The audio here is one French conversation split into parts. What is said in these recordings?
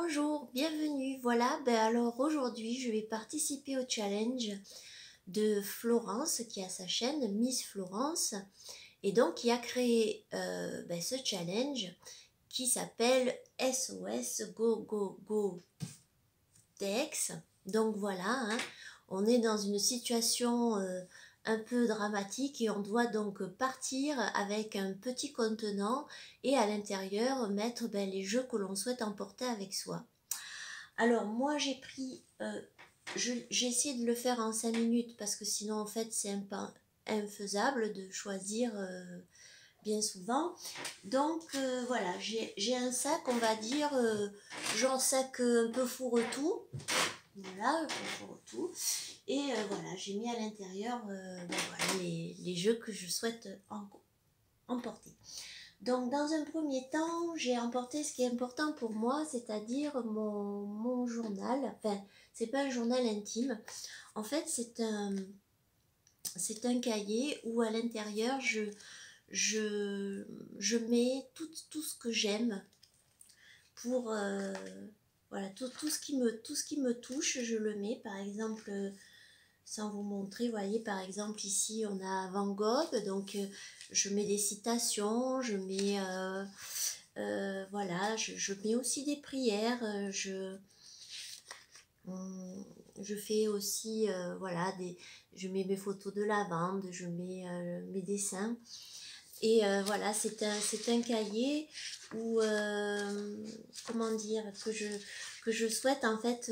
Bonjour, bienvenue. Voilà, alors aujourd'hui je vais participer au challenge de Florence qui a sa chaîne Miss Florence et donc qui a créé ce challenge qui s'appelle SOS Go Go Go Dex. Donc voilà, on est dans une situation un peu dramatique et on doit donc partir avec un petit contenant et à l'intérieur mettre les jeux que l'on souhaite emporter avec soi. Alors moi j'ai pris, j'ai essayé de le faire en 5 minutes parce que sinon en fait c'est un peu infaisable de choisir bien souvent. Donc voilà, j'ai un sac, on va dire, genre sac un peu fourre-tout. Voilà, un peu fourre-tout. Et voilà, j'ai mis à l'intérieur voilà, les jeux que je souhaite emporter. Donc dans un premier temps, j'ai emporté ce qui est important pour moi, c'est-à-dire mon journal. Enfin, c'est pas un journal intime. En fait, c'est un cahier où à l'intérieur, je mets tout ce que j'aime pour... voilà, tout ce qui me touche, je le mets. Par exemple, sans vous montrer, vous voyez, par exemple, ici, on a Van Gogh. Donc, je mets des citations, je mets... voilà, je mets aussi des prières. Je fais aussi, voilà, je mets mes photos de lavande, je mets mes dessins. Et voilà, c'est un cahier où, comment dire, que je souhaite en fait,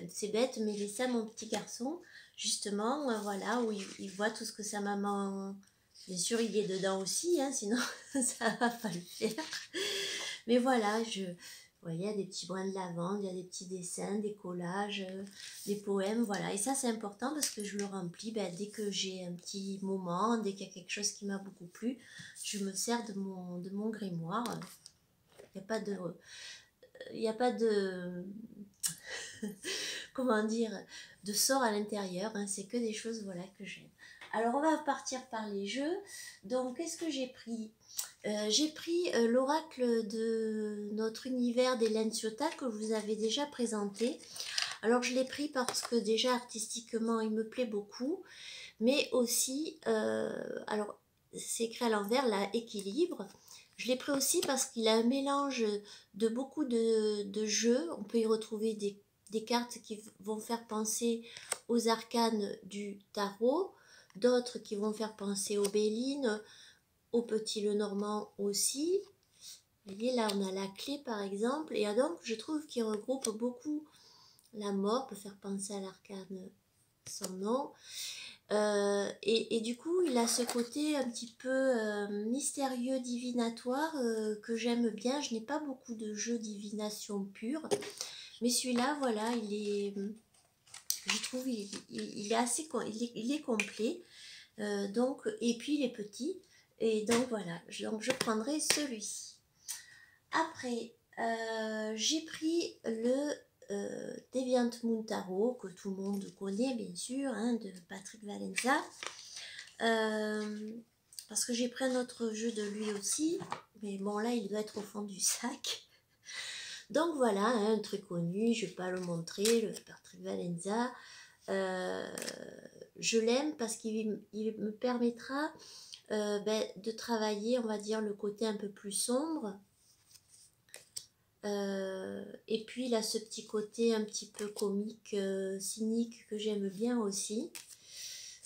c'est bête, mais laisser à mon petit garçon, justement, voilà, où il voit tout ce que sa maman, bien sûr il est dedans aussi, sinon ça va pas le faire. Mais voilà, vous voyez, il y a des petits brins de lavande, il y a des petits dessins, des collages, des poèmes, voilà. Et ça, c'est important parce que je le remplis dès que j'ai un petit moment, dès qu'il y a quelque chose qui m'a beaucoup plu, je me sers de mon grimoire. Il n'y a pas de comment dire, de sort à l'intérieur, c'est que des choses, voilà, que j'aime. Alors, on va partir par les jeux. Donc, qu'est-ce que j'ai pris ? J'ai pris l'oracle de notre univers d'Hélène Ciotat que je vous avais déjà présenté. Alors je l'ai pris parce que déjà artistiquement il me plaît beaucoup, mais aussi, alors c'est écrit à l'envers, là, équilibre. Je l'ai pris aussi parce qu'il a un mélange de beaucoup de jeux. On peut y retrouver des cartes qui vont faire penser aux arcanes du tarot, d'autres qui vont faire penser aux Bélines, au Petit Lenormand aussi. Vous voyez, là on a la clé par exemple, et donc je trouve qu'il regroupe beaucoup. La mort peut faire penser à l'arcane sans nom, et du coup il a ce côté un petit peu mystérieux, divinatoire, que j'aime bien. Je n'ai pas beaucoup de jeux divination pure, mais celui-là, voilà, je trouve il est assez, il est complet, donc, et puis il est petit. Et donc voilà, donc je prendrai celui-ci. Après, j'ai pris le Deviant Moon Tarot, que tout le monde connaît bien sûr, de Patrick Valenza. Parce que j'ai pris un autre jeu de lui aussi, mais bon là il doit être au fond du sac. Donc voilà, un très connu, je ne vais pas le montrer, le Patrick Valenza. Je l'aime parce qu'il me permettra de travailler, on va dire, le côté un peu plus sombre. Et puis il a ce petit côté un petit peu comique, cynique, que j'aime bien aussi.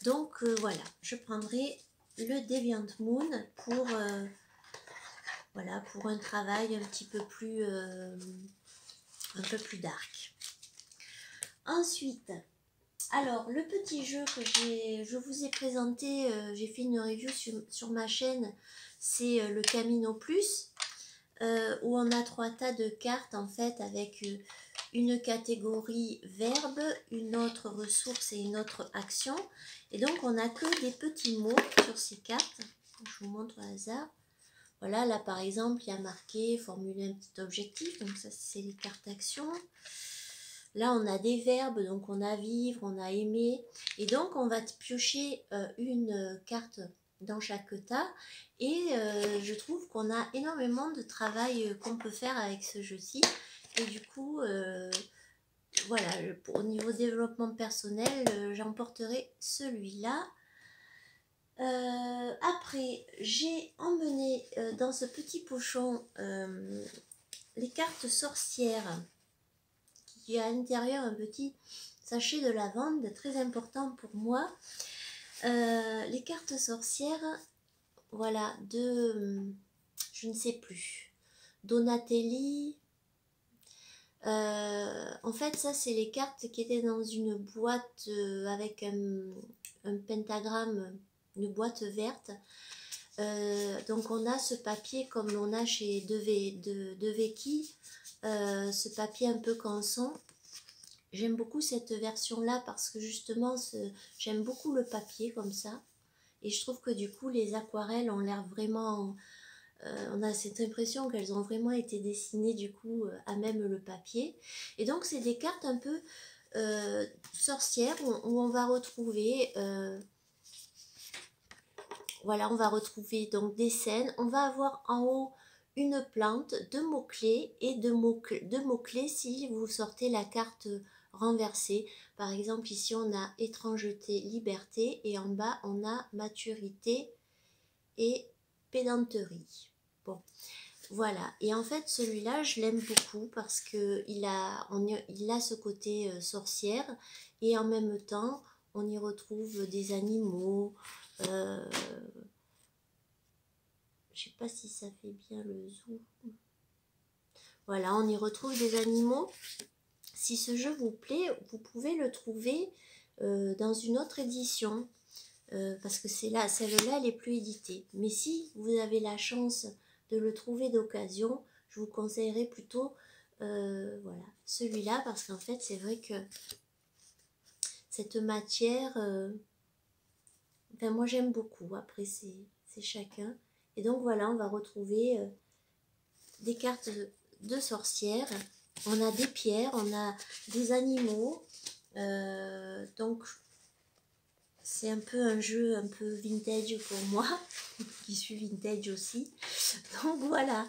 Donc voilà, je prendrai le Deviant Moon pour, voilà, pour un travail un petit peu plus, dark. Ensuite, alors le petit jeu que je vous ai présenté, j'ai fait une review sur ma chaîne, c'est le Camino Plus. Où on a 3 tas de cartes en fait, avec une catégorie verbe, une autre ressource et une autre action. Et donc on n'a que des petits mots sur ces cartes. Je vous montre au hasard. Voilà, là par exemple il y a marqué formuler un petit objectif, donc ça c'est les cartes actions. Là on a des verbes, donc on a vivre, on a aimer, et donc on va piocher une carte dans chaque tas, et je trouve qu'on a énormément de travail qu'on peut faire avec ce jeu-ci. et du coup, voilà, au niveau développement personnel, j'emporterai celui-là. Après, j'ai emmené dans ce petit pochon les cartes sorcières, qui a à l'intérieur un petit sachet de lavande, très important pour moi. Les cartes sorcières, voilà, de, je ne sais plus, Donatelli. En fait, ça, c'est les cartes qui étaient dans une boîte avec un pentagramme, une boîte verte. Donc, on a ce papier comme on a chez De Vecchi, ce papier un peu canson. J'aime beaucoup cette version-là parce que justement, j'aime beaucoup le papier comme ça. Et je trouve que du coup, les aquarelles ont l'air vraiment... on a cette impression qu'elles ont vraiment été dessinées du coup à même le papier. Et donc, c'est des cartes un peu sorcières où on va retrouver... voilà, on va retrouver donc des scènes. On va avoir en haut une plante, deux mots-clés et deux mots-clés si vous sortez la carte renversée. Par exemple, ici, on a étrangeté, liberté et en bas, on a maturité et pédanterie. Bon, voilà. Et en fait, celui-là, je l'aime beaucoup parce qu'il a ce côté sorcière et en même temps, on y retrouve des animaux. Je sais pas si ça fait bien le zoom. Voilà, on y retrouve des animaux. Si ce jeu vous plaît, vous pouvez le trouver dans une autre édition. Parce que celle-là, elle est plus éditée. Mais si vous avez la chance de le trouver d'occasion, je vous conseillerais plutôt voilà, celui-là. Parce qu'en fait, c'est vrai que cette matière, enfin, moi j'aime beaucoup. Après, c'est chacun. Et donc voilà, on va retrouver des cartes de sorcières, on a des pierres, on a des animaux, donc c'est un peu un jeu un peu vintage pour moi, qui suis vintage aussi, donc voilà.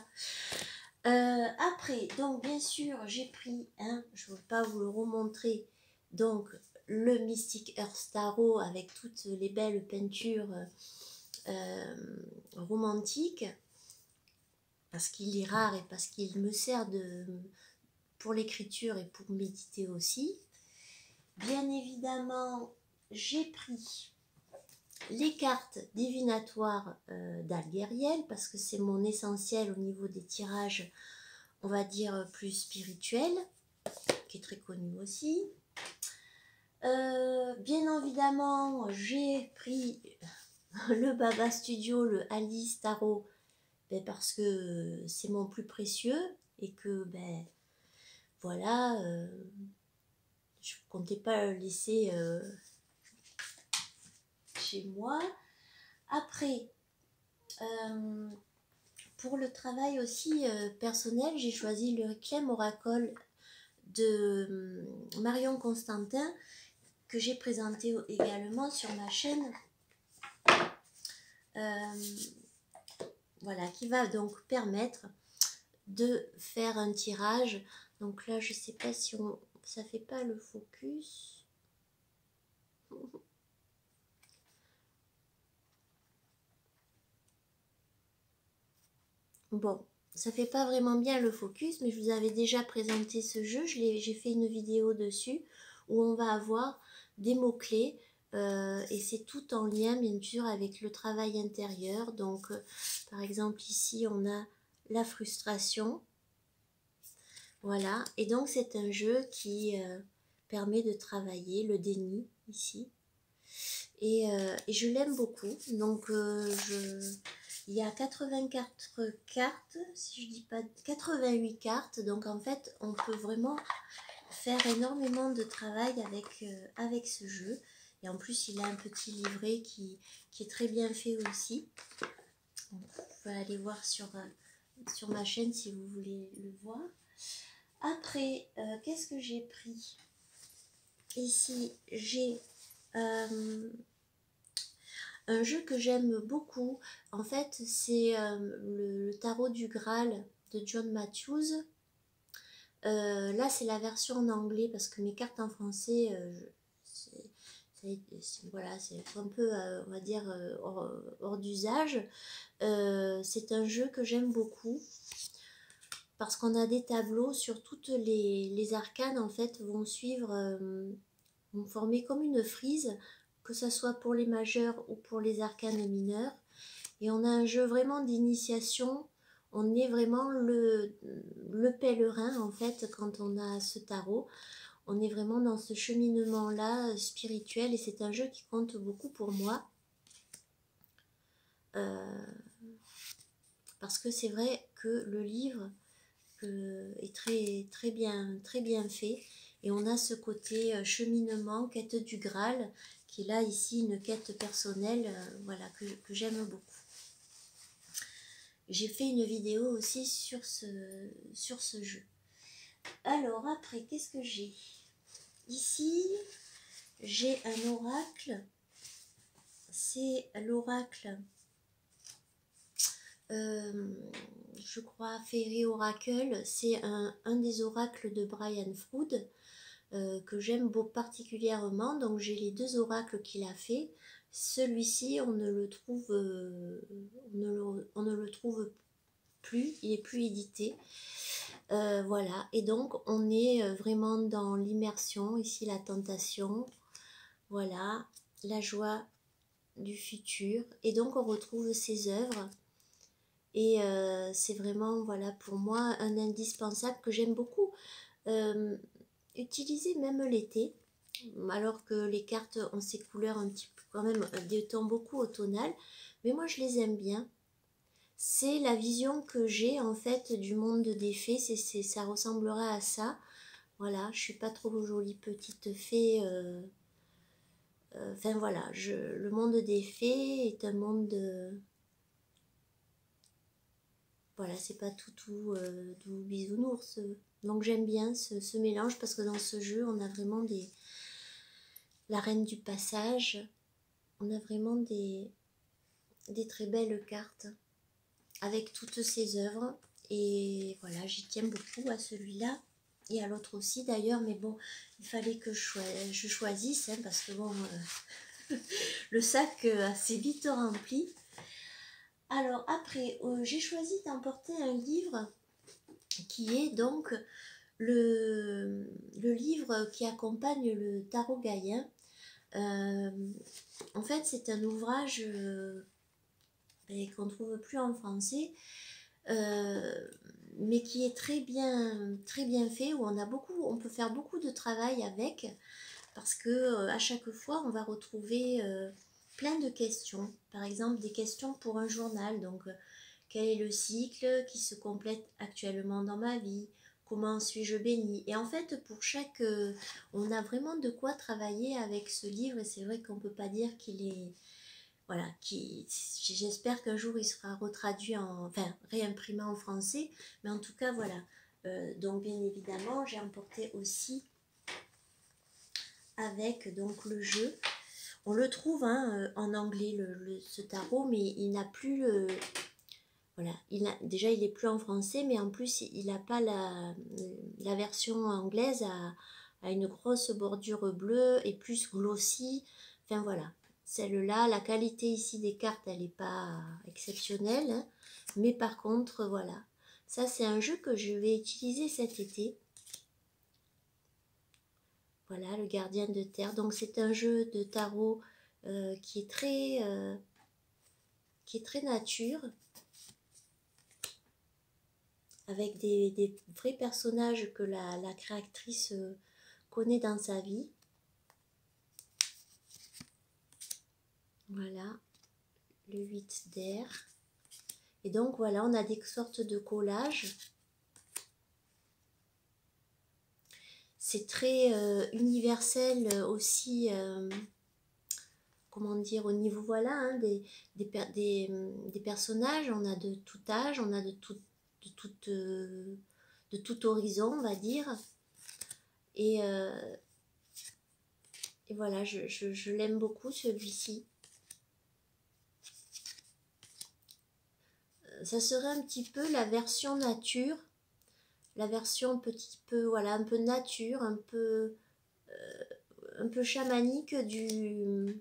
Après, donc bien sûr, j'ai pris, je ne veux pas vous le remontrer, donc le Mystic Earth Tarot avec toutes les belles peintures romantiques, parce qu'il est rare et parce qu'il me sert pour l'écriture et pour méditer aussi. Bien évidemment, j'ai pris les cartes divinatoires d'Alguériel parce que c'est mon essentiel au niveau des tirages, on va dire, plus spirituels, qui est très connu aussi. Bien évidemment, j'ai pris le Baba Studio, le Alice Tarot, parce que c'est mon plus précieux et que voilà, je ne comptais pas le laisser chez moi. Après, pour le travail aussi personnel, j'ai choisi le Requiem Oracle de Marion Constantin, que j'ai présenté également sur ma chaîne. Voilà, qui va donc permettre de faire un tirage. Donc là, je sais pas si ça fait pas le focus. Bon, ça fait pas vraiment bien le focus, mais je vous avais déjà présenté ce jeu. J'ai fait une vidéo dessus où on va avoir des mots-clés et c'est tout en lien bien sûr avec le travail intérieur. Donc par exemple ici on a la frustration. Voilà, et donc c'est un jeu qui permet de travailler le déni ici. Et je l'aime beaucoup. Donc il y a 84 cartes, si je dis pas 88 cartes. Donc en fait, on peut vraiment faire énormément de travail avec ce jeu. Et en plus, il a un petit livret qui est très bien fait aussi. Donc, vous pouvez aller voir sur ma chaîne si vous voulez le voir. Après, qu'est-ce que j'ai pris? Ici, j'ai un jeu que j'aime beaucoup. En fait, c'est le tarot du Graal de John Matthews. Là, c'est la version en anglais parce que mes cartes en français, voilà, c'est un peu, on va dire, hors d'usage. C'est un jeu que j'aime beaucoup parce qu'on a des tableaux sur toutes les arcanes, en fait, vont suivre, vont former comme une frise, que ce soit pour les majeurs ou pour les arcanes mineurs. Et on a un jeu vraiment d'initiation. On est vraiment le pèlerin, en fait, quand on a ce tarot. On est vraiment dans ce cheminement-là spirituel et c'est un jeu qui compte beaucoup pour moi. Parce que c'est vrai que le livre est très bien fait. Et on a ce côté cheminement, quête du Graal, qui est là ici une quête personnelle, voilà, que j'aime beaucoup. J'ai fait une vidéo aussi sur ce jeu. Alors après, qu'est-ce que j'ai? Ici, j'ai un oracle. C'est l'oracle, je crois, Fairy Oracle. C'est un des oracles de Brian Froud que j'aime particulièrement. Donc j'ai les deux oracles qu'il a fait. Celui-ci, on ne le trouve, on ne le trouve plus, il est plus édité. Voilà, et donc on est vraiment dans l'immersion, ici la tentation, voilà, la joie du futur, et donc on retrouve ses œuvres, et c'est vraiment, voilà, pour moi, un indispensable que j'aime beaucoup utiliser même l'été, alors que les cartes ont ces couleurs un petit peu, quand même, des tons beaucoup automnales, mais moi je les aime bien. C'est la vision que j'ai en fait du monde des fées, ça ressemblera à ça. Voilà, je suis pas trop jolie petite fée. Enfin voilà, le monde des fées est un monde voilà, c'est pas tout bisounours. Donc j'aime bien ce mélange parce que dans ce jeu, on a vraiment la reine du passage. On a vraiment des très belles cartes avec toutes ses œuvres. Et voilà, j'y tiens beaucoup à celui-là et à l'autre aussi d'ailleurs, mais bon, il fallait que je choisisse, hein, parce que bon, le sac assez vite rempli. Alors après, j'ai choisi d'emporter un livre qui est donc le livre qui accompagne le tarot gaïen. En fait, c'est un ouvrage qu'on ne trouve plus en français, mais qui est très bien fait, où on peut faire beaucoup de travail avec, parce que à chaque fois on va retrouver plein de questions, par exemple des questions pour un journal, donc quel est le cycle qui se complète actuellement dans ma vie, comment suis-je bénie, et en fait pour chaque on a vraiment de quoi travailler avec ce livre, et c'est vrai qu'on peut pas dire qu'il est voilà, j'espère qu'un jour il sera retraduit enfin réimprimé en français, mais en tout cas voilà. Donc bien évidemment, j'ai emporté aussi avec donc le jeu. On le trouve hein, en anglais ce tarot, mais il n'a plus voilà, déjà il est plus en français, mais en plus il n'a pas la version anglaise à une grosse bordure bleue et plus glossy. Enfin voilà. Celle-là, la qualité ici des cartes, elle n'est pas exceptionnelle, hein, mais par contre, voilà. Ça, c'est un jeu que je vais utiliser cet été. Voilà, le gardien de terre. Donc, c'est un jeu de tarot qui est très nature, avec des vrais personnages que la créatrice connaît dans sa vie. Voilà, le 8 d'air. Et donc voilà, on a des sortes de collages. C'est très universel aussi, comment dire, au niveau voilà, hein, des personnages. On a de tout âge, on a de tout horizon, on va dire. Et voilà, je l'aime beaucoup celui-ci. Ça serait un petit peu la version nature, la version petit peu, voilà, un peu nature, un peu chamanique du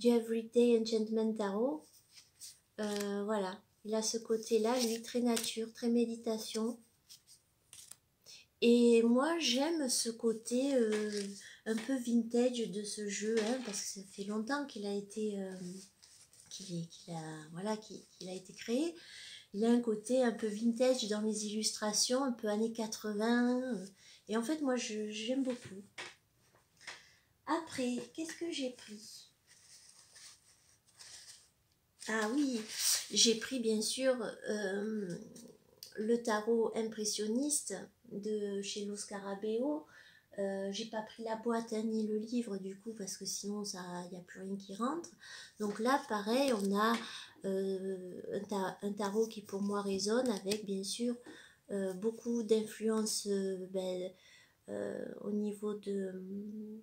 Everyday Enchantment Tarot. Voilà, il a ce côté-là, lui, très nature, très méditation. Et moi, j'aime ce côté un peu vintage de ce jeu, hein, parce que ça fait longtemps qu'il a été, voilà, qu'il a été créé. Il a un côté un peu vintage dans les illustrations, un peu années 80. Et en fait, moi, j'aime beaucoup. Après, qu'est-ce que j'ai pris? Ah oui, j'ai pris bien sûr le tarot impressionniste de chez Los Scarabeo. J'ai pas pris la boîte hein, ni le livre du coup parce que sinon il n'y a plus rien qui rentre. Donc là pareil on a un tarot qui pour moi résonne avec bien sûr beaucoup d'influence au niveau de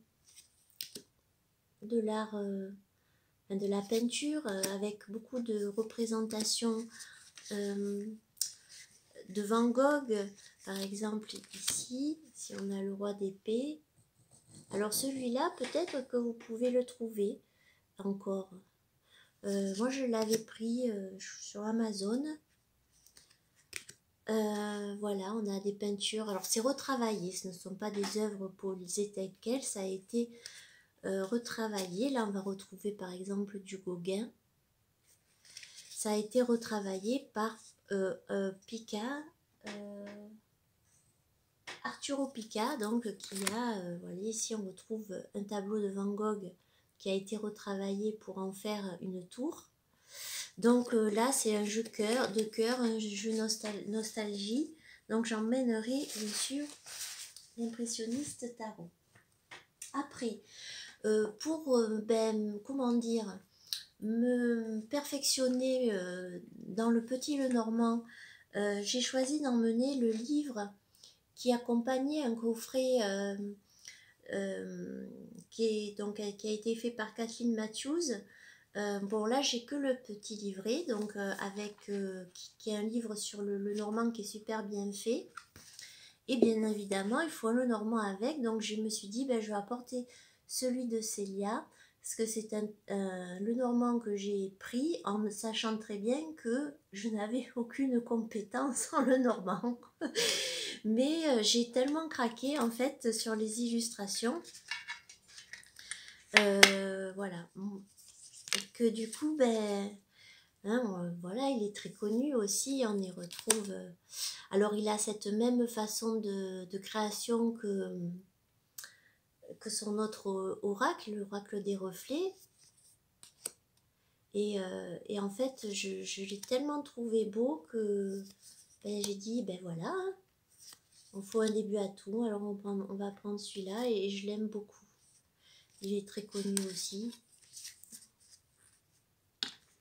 l'art de la peinture avec beaucoup de représentations de Van Gogh, par exemple ici, si on a le roi d'épée. Alors celui-là, peut-être que vous pouvez le trouver encore. Moi, je l'avais pris sur Amazon. Voilà, on a des peintures. Alors, c'est retravaillé. Ce ne sont pas des œuvres polisées telles quelles. Ça a été retravaillé. Là, on va retrouver, par exemple, du Gauguin. Ça a été retravaillé par Pica. Arturo Pica, donc, qui a, voilà, ici on retrouve un tableau de Van Gogh qui a été retravaillé pour en faire une tour. Donc là, c'est un jeu de cœur, un jeu nostalgie. Donc j'emmènerai bien sûr l'impressionniste tarot. Après, pour, comment dire, me perfectionner dans le petit Lenormand, j'ai choisi d'emmener le livre qui accompagnait un coffret qui a été fait par Kathleen Matthews. Bon là j'ai que le petit livret donc qui est un livre sur le normand qui est super bien fait et bien évidemment il faut un Lenormand avec, donc je me suis dit je vais apporter celui de Célia parce que c'est un Lenormand que j'ai pris en sachant très bien que je n'avais aucune compétence en Lenormand mais j'ai tellement craqué en fait sur les illustrations voilà que du coup voilà, il est très connu aussi, on y retrouve alors il a cette même façon de création que son autre oracle, l'oracle des reflets et en fait je l'ai tellement trouvé beau que j'ai dit voilà, il faut un début à tout, alors on va prendre celui-là et je l'aime beaucoup. Il est très connu aussi.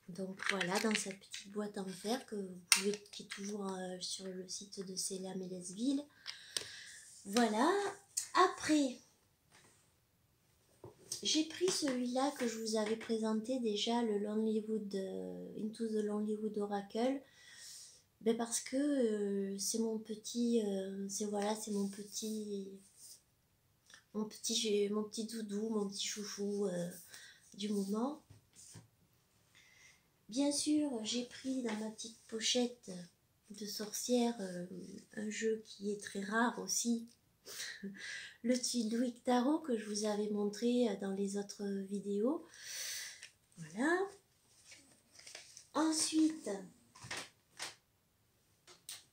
Donc voilà, dans sa petite boîte en fer qui est toujours sur le site de Célia Mélesville. Voilà. Après, j'ai pris celui-là que je vous avais présenté déjà, le Lonelywood, Into the Lonelywood Oracle. Parce que c'est mon petit, c'est mon petit doudou, mon petit chouchou du moment. Bien sûr, j'ai pris dans ma petite pochette de sorcière un jeu qui est très rare aussi, le Tidwick Tarot que je vous avais montré dans les autres vidéos. Voilà. Ensuite,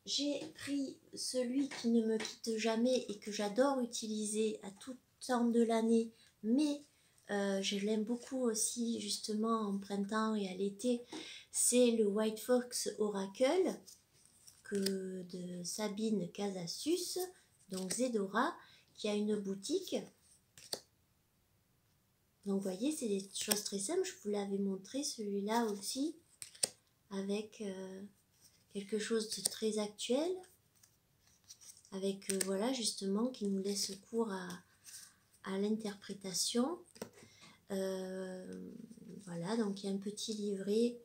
j'ai pris celui qui ne me quitte jamais et que j'adore utiliser à tout temps de l'année, mais je l'aime beaucoup aussi justement en printemps et à l'été. C'est le White Fox Oracle de Sabine Casasus, donc Zedora, qui a une boutique. Donc vous voyez, c'est des choses très simples. Je vous l'avais montré celui-là aussi, avec quelque chose de très actuel, avec voilà justement qui nous laisse cours à l'interprétation. Voilà, donc il y a un petit livret,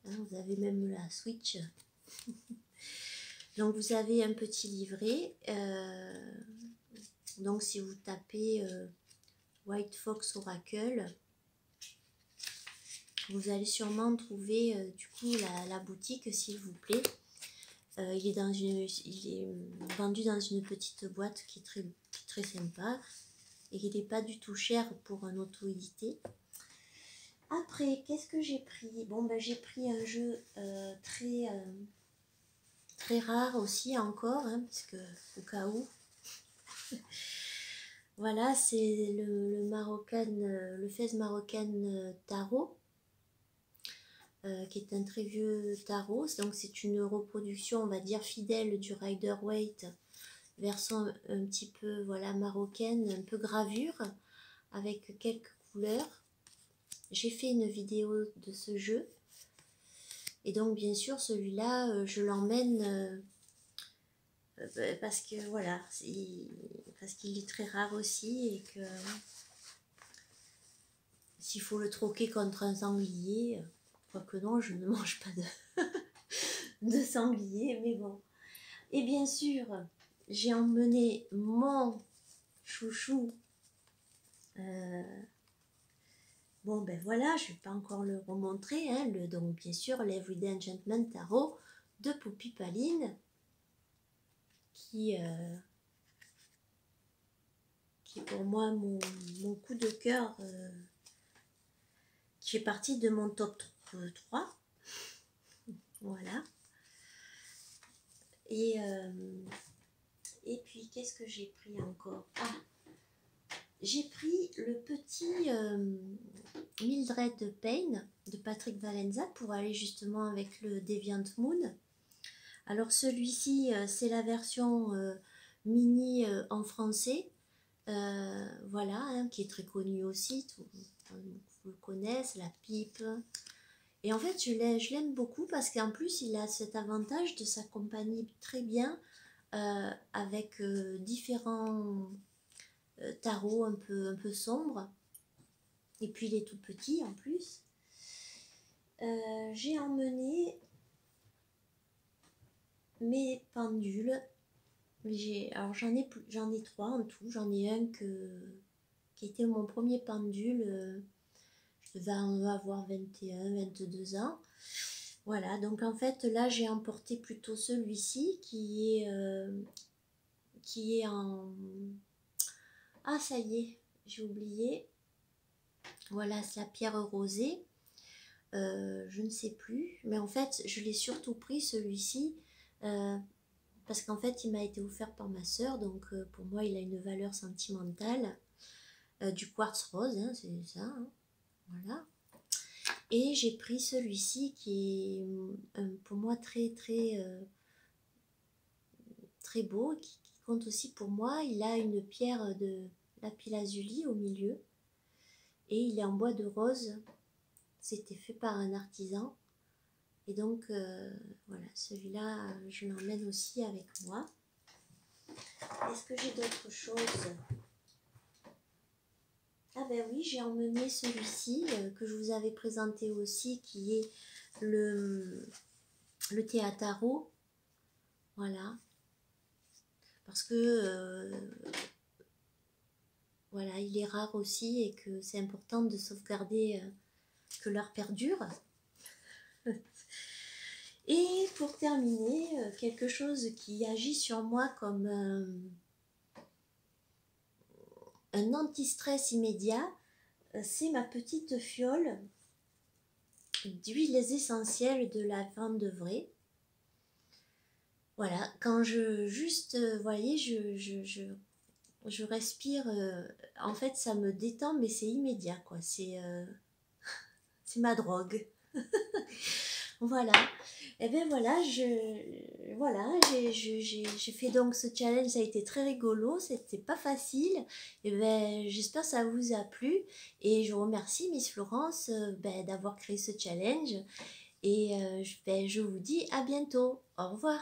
hein, vous avez même la Switch. Donc vous avez un petit livret. Donc si vous tapez White Fox Oracle, vous allez sûrement trouver du coup la boutique, s'il vous plaît. Il est vendu dans une petite boîte qui est très sympa et qui n'est pas du tout cher pour un auto-édité. Après, qu'est-ce que j'ai pris? Bon, ben, j'ai pris un jeu très rare aussi encore, hein, parce que au cas où. Voilà, c'est le Fez Marocain Tarot, qui est un très vieux tarot. Donc c'est une reproduction, on va dire, fidèle du Rider-Waite, version un petit peu, voilà, marocaine, un peu gravure, avec quelques couleurs. J'ai fait une vidéo de ce jeu. Et donc, bien sûr, celui-là, je l'emmène parce que, voilà, parce qu'il est très rare aussi et que s'il faut le troquer contre un sanglier, quoique non, je ne mange pas de sanglier, mais bon. Et bien sûr, j'ai emmené mon chouchou. Bon, ben voilà, je ne vais pas encore le remontrer, hein, donc bien sûr, l'Everyday Enchantment Tarot de Poppy Paline, qui est pour moi mon coup de cœur, qui fait partie de mon top 3. Voilà. Et puis, qu'est-ce que j'ai pris encore? Ah, j'ai pris le petit Mildred Payne de Patrick Valenza pour aller justement avec le Deviant Moon. Alors celui-ci, c'est la version mini en français, voilà, hein, qui est très connue aussi, vous le connaissez, la pipe. Et en fait, je l'aime beaucoup parce qu'en plus, il a cet avantage de s'accompagner très bien avec différents tarots un peu sombres. Et puis, il est tout petit en plus. J'ai emmené mes pendules. Alors j'en ai 3 en tout. J'en ai un qui était mon premier pendule. Je devais avoir 21, 22 ans. Voilà, donc en fait là j'ai emporté plutôt celui-ci qui est en... Ah ça y est, j'ai oublié. Voilà, c'est la pierre rosée. Je ne sais plus, mais en fait je l'ai surtout pris celui-ci parce qu'en fait il m'a été offert par ma soeur, donc pour moi il a une valeur sentimentale. Du quartz rose, hein, c'est ça, hein, voilà. Et j'ai pris celui-ci qui est pour moi très beau, qui compte aussi pour moi. Il a une pierre de lapis-lazuli au milieu et il est en bois de rose. C'était fait par un artisan. Et donc voilà, celui-là, je l'emmène aussi avec moi. Est-ce que j'ai d'autres choses? Ah ben oui, j'ai emmené celui-ci que je vous avais présenté aussi, qui est le Théataro. Voilà. Parce que voilà, il est rare aussi et que c'est important de sauvegarder que l'art perdure. Et pour terminer, quelque chose qui agit sur moi comme un anti-stress immédiat, c'est ma petite fiole d'huiles essentielles de la lavande de vrai. Voilà, quand vous voyez, je respire, en fait ça me détend, mais c'est immédiat, quoi. C'est ma drogue. Voilà. Et bien voilà, j'ai fait donc ce challenge, ça a été très rigolo, c'était pas facile. Et ben j'espère que ça vous a plu et je remercie Miss Florence d'avoir créé ce challenge et je vous dis à bientôt. Au revoir.